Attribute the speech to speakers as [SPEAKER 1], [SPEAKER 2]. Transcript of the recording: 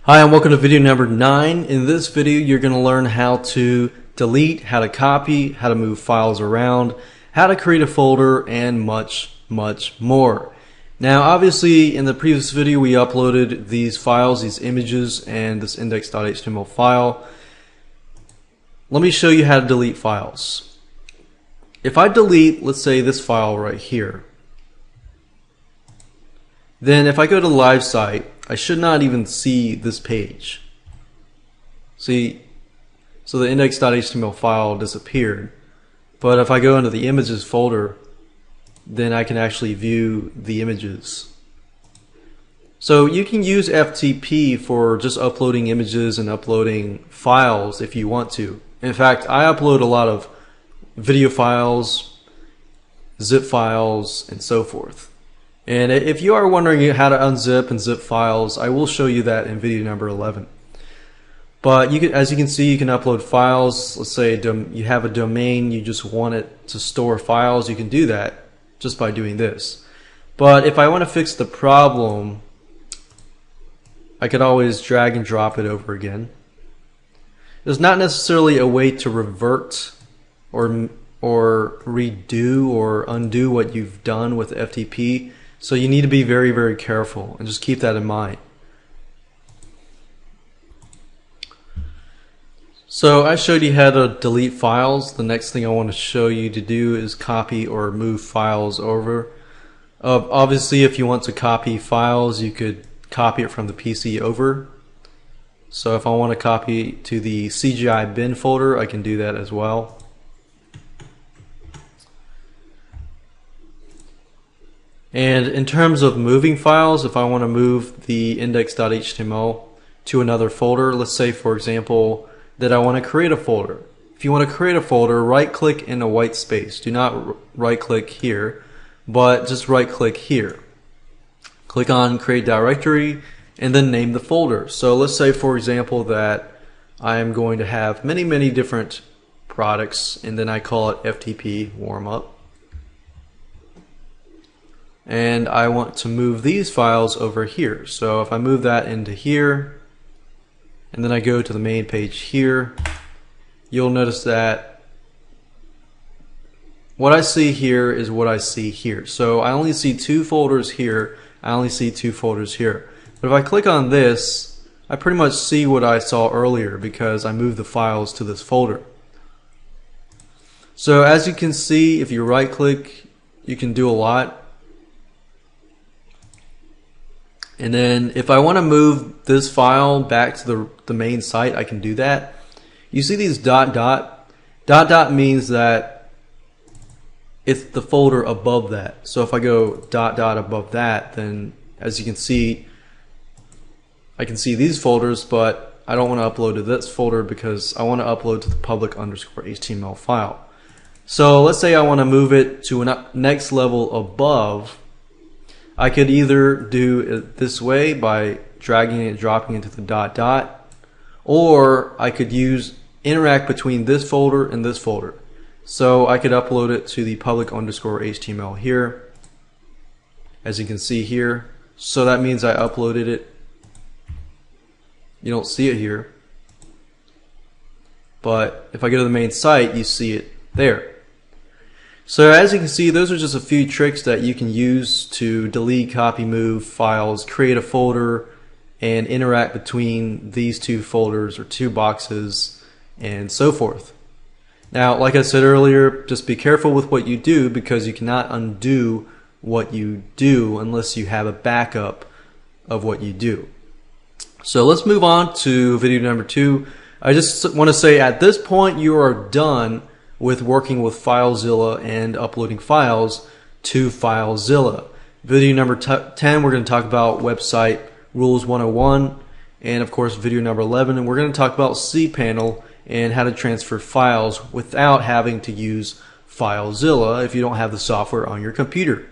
[SPEAKER 1] Hi and welcome to video number 9. In this video you're going to learn how to delete, how to copy, how to move files around, how to create a folder, and much more. Now obviously in the previous video we uploaded these files, these images, and this index.html file. Let me show you how to delete files. If I delete, let's say, this file right here, then if I go to the live site, I should not even see this page. See, so the index.html file disappeared. But if I go into the images folder, then I can actually view the images. So you can use FTP for just uploading images and uploading files if you want to. In fact, I upload a lot of video files, zip files, and so forth. And if you are wondering how to unzip and zip files, I will show you that in video number 11. But as you can see, you can upload files. Let's say you have a domain, you just want it to store files, you can do that just by doing this. But if I want to fix the problem, I could always drag and drop it over again. There's not necessarily a way to revert or redo or undo what you've done with FTP. So you need to be very careful and just keep that in mind. So I showed you how to delete files. The next thing I want to show you to do is copy or move files over. Obviously if you want to copy files, you could copy it from the PC over. So if I want to copy to the CGI bin folder, I can do that as well. And in terms of moving files, if I want to move the index.html to another folder, let's say for example that I want to create a folder. If you want to create a folder, right click in a white space. Do not right click here, but just right click here. Click on create directory and then name the folder. So let's say for example that I am going to have many different products, and then I call it FTP warmup. And I want to move these files over here. So if I move that into here and then I go to the main page here, you'll notice that what I see here is what I see here. So I only see 2 folders here, I only see 2 folders here. But if I click on this, I pretty much see what I saw earlier because I moved the files to this folder. So as you can see, if you right click, you can do a lot. And then if I want to move this file back to the main site, I can do that. You see these dot means that it's the folder above that. So if I go dot above that, then as you can see, I can see these folders, but I don't want to upload to this folder because I want to upload to the public_HTML file. So let's say I want to move it to a next level above. I could either do it this way by dragging and dropping into the dot, or I could use interact between this folder and this folder. So I could upload it to the public_HTML here, as you can see here. So that means I uploaded it. You don't see it here, but if I go to the main site, you see it there. So as you can see, those are just a few tricks that you can use to delete, copy, move files, create a folder, and interact between these 2 folders or 2 boxes, and so forth. Now, like I said earlier, just be careful with what you do because you cannot undo what you do unless you have a backup of what you do. So let's move on to video number 2. I just want to say at this point you are done with working with FileZilla and uploading files to FileZilla. Video number 10, we're going to talk about website rules 101, and of course video number 11, and we're going to talk about cPanel and how to transfer files without having to use FileZilla if you don't have the software on your computer.